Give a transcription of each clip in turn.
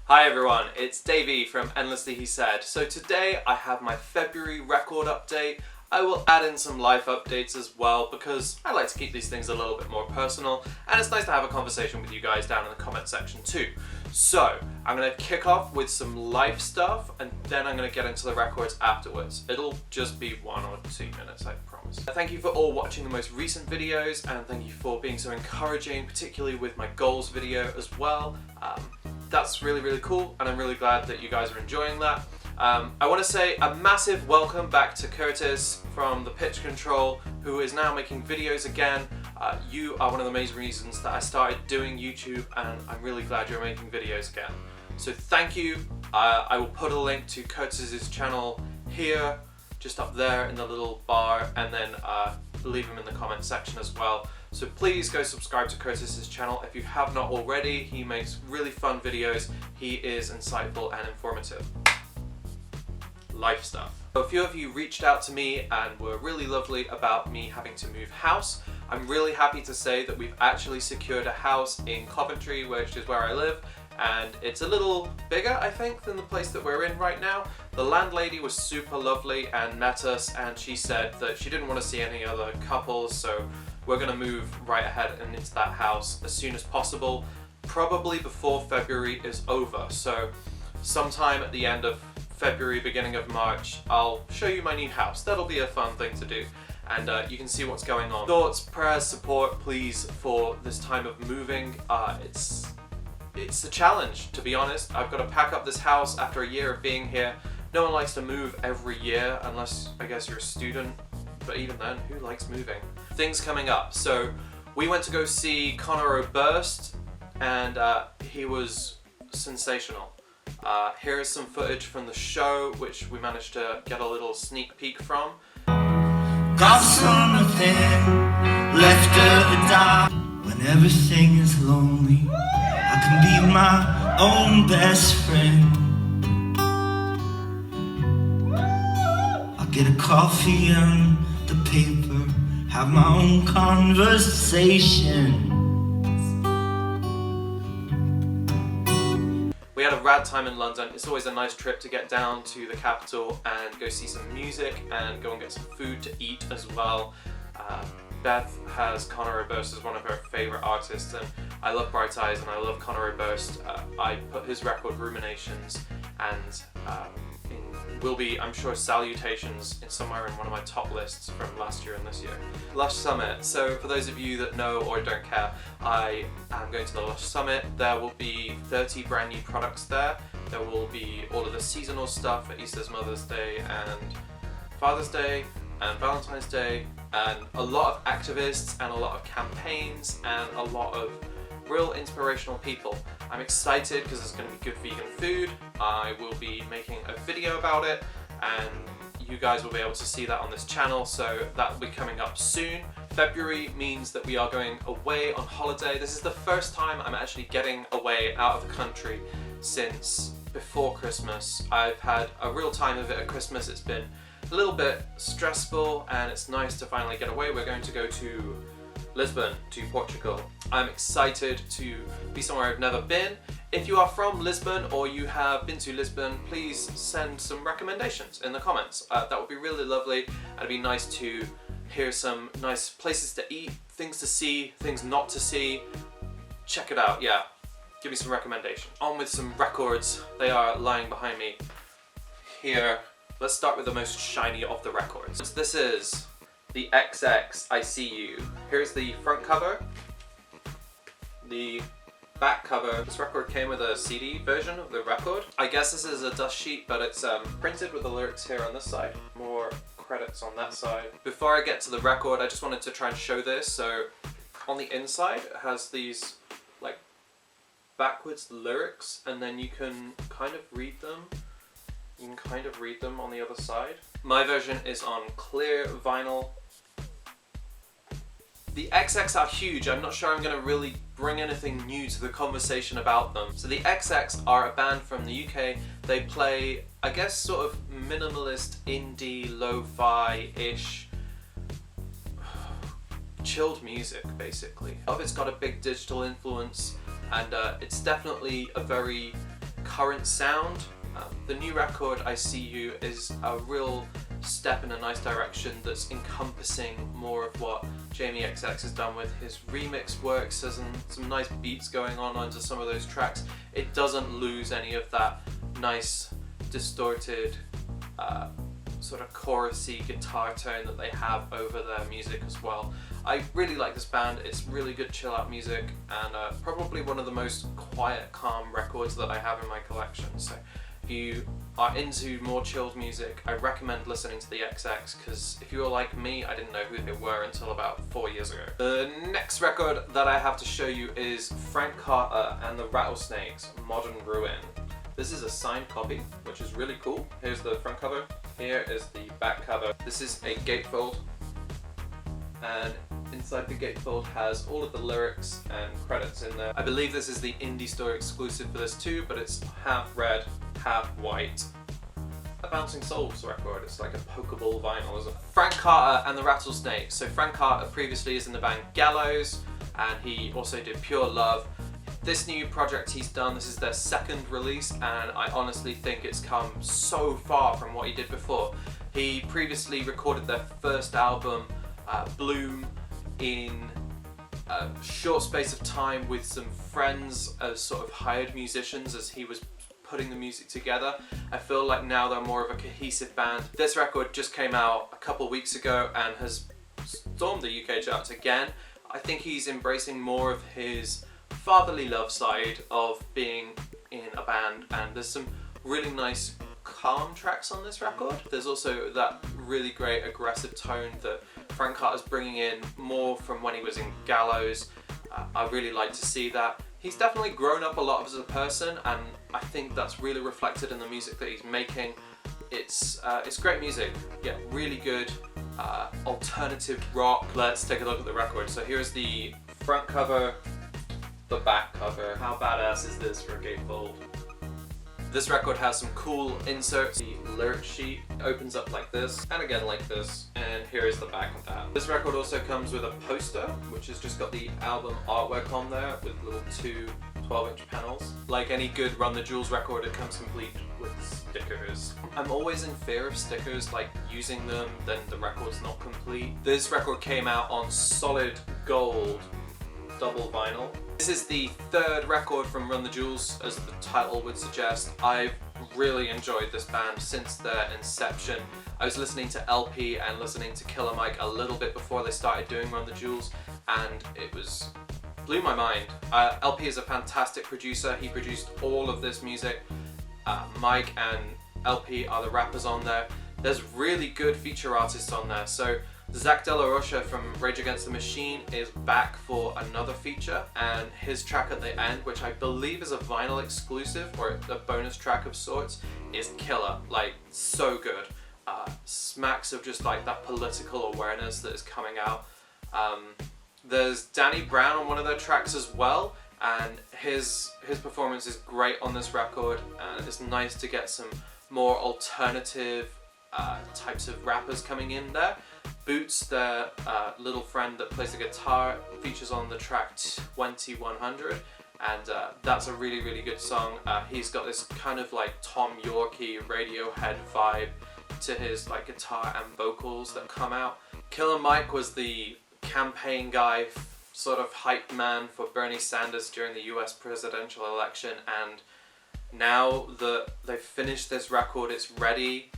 Hi everyone, it's Davey from EndlesslyHeSaid. So today I have my February record update. I will add in some life updates as well because I like to keep these things a little bit more personal, and it's nice to have a conversation with you guys down in the comment section too. So I'm going to kick off with some life stuff and then I'm going to get into the records afterwards. It'll just be 1 or 2 minutes, I promise. Thank you for all watching the most recent videos, and thank you for being so encouraging, particularly with my goals video as well. That's really cool, and I'm really glad that you guys are enjoying that. I want to say a massive welcome back to Curtis from the Pitch Control, who is now making videos again. You are one of the main reasons that I started doing YouTube, and I'm really glad you're making videos again. So thank you. I will put a link to Curtis's channel here, just up there in the little bar, and then leave him in the comment section as well. So please go subscribe to Curtis's channel if you have not already. He makes really fun videos. He is insightful and informative. Life stuff. A few of you reached out to me and were really lovely about me having to move house. I'm really happy to say that we've actually secured a house in Coventry, which is where I live, and it's a little bigger, I think, than the place that we're in right now. The landlady was super lovely and met us, and she said that she didn't want to see any other couples, so we're going to move right ahead and into that house as soon as possible, probably before February is over. So sometime at the end of February, beginning of March, I'll show you my new house. That'll be a fun thing to do, and you can see what's going on. Thoughts, prayers, support, please, for this time of moving. It's a challenge, to be honest. I've got to pack up this house after a year of being here. No one likes to move every year, unless I guess you're a student, but even then, who likes moving? Things coming up. So we went to go see Conor O'Burst, and he was sensational. Here is some footage from the show, which we managed to get a little sneak peek from. Got something left to die. When everything is lonely, I can be my own best friend. I'll get a coffee and the paper, have my own conversation. We had a rad time in London. It's always a nice trip to get down to the capital and go see some music and go and get some food to eat as well. Beth has Conor O'Burst as one of her favourite artists, and I love Bright Eyes and I love Conor O'Burst. I put his record Ruminations and will be, I'm sure, Salutations in somewhere in one of my top lists from last year and this year. Lush Summit. So for those of you that know or don't care, I am going to the Lush Summit. There will be 30 brand new products there. There will be all of the seasonal stuff for Easter's, Mother's Day and Father's Day and Valentine's Day, and a lot of activists and a lot of campaigns and a lot of real inspirational people. I'm excited because it's going to be good vegan food. I will be making a video about it, and you guys will be able to see that on this channel, so that will be coming up soon. February means that we are going away on holiday. This is the first time I'm actually getting away out of the country since before Christmas. I've had a real time of it at Christmas. It's been a little bit stressful, and it's nice to finally get away. We're going to go to Lisbon, to Portugal. I'm excited to be somewhere I've never been. If you are from Lisbon or you have been to Lisbon, please send some recommendations in the comments. That would be really lovely, and it'd be nice to hear some nice places to eat, things to see, things not to see. Check it out, yeah. Give me some recommendations. On with some records. They are lying behind me here. Let's start with the most shiny of the records. This is the XX I See You. Here's the front cover, the back cover. This record came with a CD version of the record. I guess this is a dust sheet, but it's printed with the lyrics here on this side. More credits on that side. Before I get to the record, I just wanted to try and show this. So on the inside, it has these like backwards lyrics, and then you can kind of read them. You can kind of read them on the other side. My version is on clear vinyl. The XX are huge. I'm not sure I'm going to really bring anything new to the conversation about them. So the XX are a band from the UK. They play, I guess, sort of minimalist, indie, lo-fi-ish, chilled music, basically. It's got a big digital influence, and it's definitely a very current sound. The new record, I See You, is a real step in a nice direction that's encompassing more of what Jamie XX has done with his remix works. There's some nice beats going on under some of those tracks. It doesn't lose any of that nice distorted sort of chorusy guitar tone that they have over their music as well. I really like this band. It's really good chill out music, and probably one of the most quiet, calm records that I have in my collection. So if you are into more chilled music, I recommend listening to the XX, because if you were like me, I didn't know who they were until about 4 years ago. The next record that I have to show you is Frank Carter and the Rattlesnakes, Modern Ruin. This is a signed copy, which is really cool. Here's the front cover, here is the back cover. This is a gatefold, and inside the gatefold has all of the lyrics and credits in there. I believe this is the Indie Store exclusive for this too, but it's half red, half white. A Bouncing Souls record. It's like a pokeable vinyl, isn't it? Frank Carter and the Rattlesnakes. So Frank Carter previously is in the band Gallows, and he also did Pure Love. This new project he's done, this is their second release, and I honestly think it's come so far from what he did before. He previously recorded their first album, Bloom, in a short space of time with some friends as sort of hired musicians as he was putting the music together. I feel like now they're more of a cohesive band. This record just came out a couple weeks ago and has stormed the UK charts again. I think he's embracing more of his fatherly love side of being in a band, and there's some really nice calm tracks on this record. There's also that really great aggressive tone that Frank Carter's bringing in more from when he was in Gallows. I really like to see that. He's definitely grown up a lot as a person, and I think that's really reflected in the music that he's making. It's great music, yeah, really good alternative rock. Let's take a look at the record. So here's the front cover, the back cover. How badass is this for a gatefold? This record has some cool inserts. The lyric sheet opens up like this, and again like this, and here is the back of that. This record also comes with a poster, which has just got the album artwork on there with little two 12-inch panels. Like any good Run the Jewels record, it comes complete with stickers. I'm always in fear of stickers, like using them, then the record's not complete. This record came out on solid gold double vinyl. This is the third record from Run the Jewels, as the title would suggest. I've really enjoyed this band since their inception. I was listening to LP and listening to Killer Mike a little bit before they started doing Run the Jewels, and it blew my mind. LP is a fantastic producer. He produced all of this music. Mike and LP are the rappers on there. There's really good feature artists on there. So Zach De La Rocha from Rage Against the Machine is back for another feature, and his track at the end, which I believe is a vinyl exclusive or a bonus track of sorts, is killer. Like, so good. Smacks of just like that political awareness that is coming out. There's Danny Brown on one of their tracks as well, and his performance is great on this record, and it's nice to get some more alternative types of rappers coming in there. Boots, their little friend that plays the guitar, features on the track 2100, and that's a really, really good song. He's got this kind of like Tom Yorke Radiohead vibe to his like guitar and vocals that come out. Killer Mike was the campaign guy, sort of hype man for Bernie Sanders during the US presidential election, and now that they've finished this record, it's ready.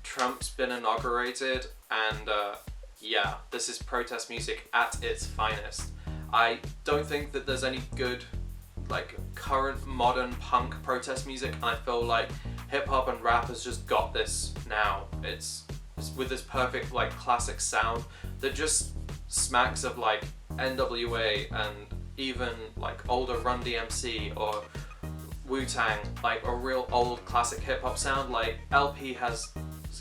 Trump's been inaugurated, and yeah, this is protest music at its finest. I don't think that there's any good like current modern punk protest music, and I feel like hip hop and rap has just got this now. It's with this perfect like classic sound that just smacks of like NWA and even like older Run DMC or Wu-Tang, like a real old classic hip hop sound. Like LP has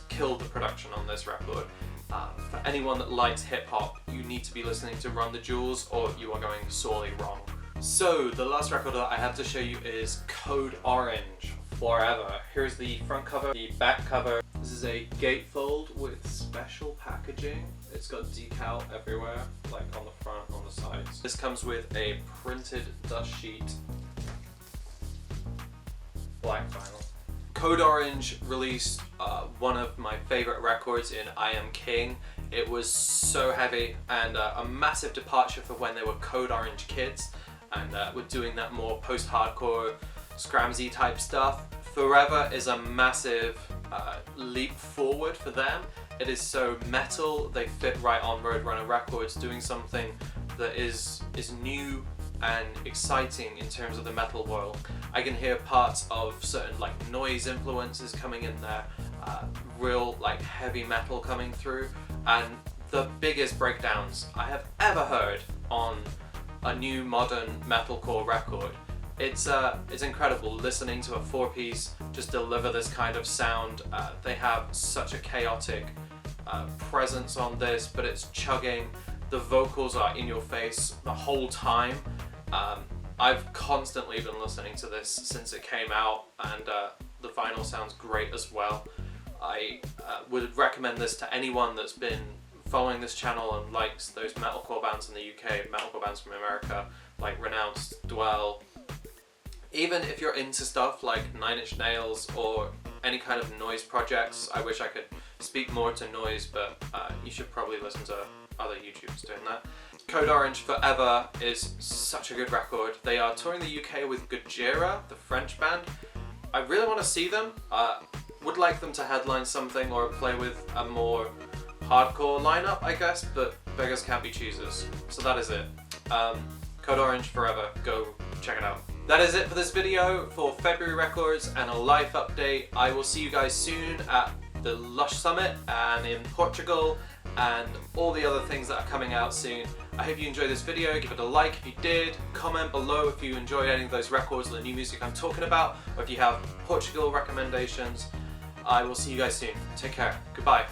killed the production on this record. For anyone that likes hip hop, you need to be listening to Run the Jewels, or you are going sorely wrong. So the last record that I have to show you is Code Orange, Forever. Here's the front cover, the back cover. This is a gatefold with special packaging. It's got decal everywhere, like on the front, on the sides. This comes with a printed dust sheet. black vinyl. Code Orange released one of my favorite records in I Am King. It was so heavy and a massive departure for when they were Code Orange kids and were doing that more post-hardcore scramsy type stuff. Forever is a massive leap forward for them. It is so metal, they fit right on Roadrunner Records, doing something that is new and exciting in terms of the metal world. I can hear parts of certain like noise influences coming in there, real like heavy metal coming through, and the biggest breakdowns I have ever heard on a new modern metalcore record. It's incredible listening to a 4-piece just deliver this kind of sound. They have such a chaotic presence on this, but it's chugging. The vocals are in your face the whole time. I've constantly been listening to this since it came out, and the vinyl sounds great as well. I would recommend this to anyone that's been following this channel and likes those metalcore bands in the UK, metalcore bands from America, like Renounced, Dwell. Even if you're into stuff like Nine Inch Nails or any kind of noise projects, I wish I could speak more to noise, but you should probably listen to other YouTubers doing that. Code Orange Forever is such a good record. They are touring the UK with Gojira, the French band. I really want to see them. Would like them to headline something or play with a more hardcore lineup, I guess, but beggars can't be choosers. So that is it. Code Orange Forever, go check it out. That is it for this video for February records and a life update. I will see you guys soon at the Lush Summit and in Portugal and all the other things that are coming out soon. I hope you enjoyed this video. Give it a like if you did. Comment below if you enjoyed any of those records or the new music I'm talking about, or if you have Portugal recommendations. I will see you guys soon. Take care. Goodbye.